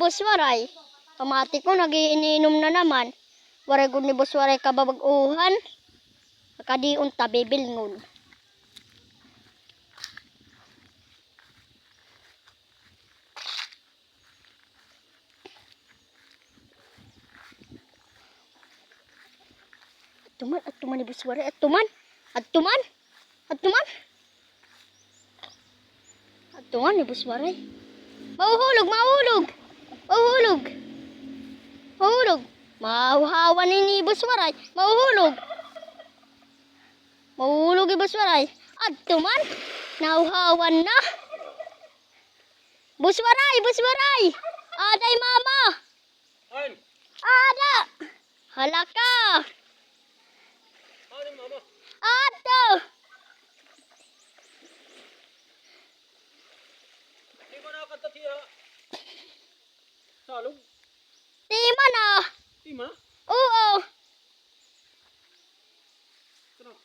boss waray. Pamati ko nagiinom na naman. Waray gud ni boss waray kababag-uhan. Kadiun ta bibilngon. Atuman ni boss waray, atuman. Atuman ni boss waray. Mahulog. Mahuhawan ni boss waray. Mahulog ni boss waray. Atuman. Nahuhawan na. Boss waray. Aday mama. Ada. Hala ka. Ato. Salog? Tima na. Tima? Oo. Sarap.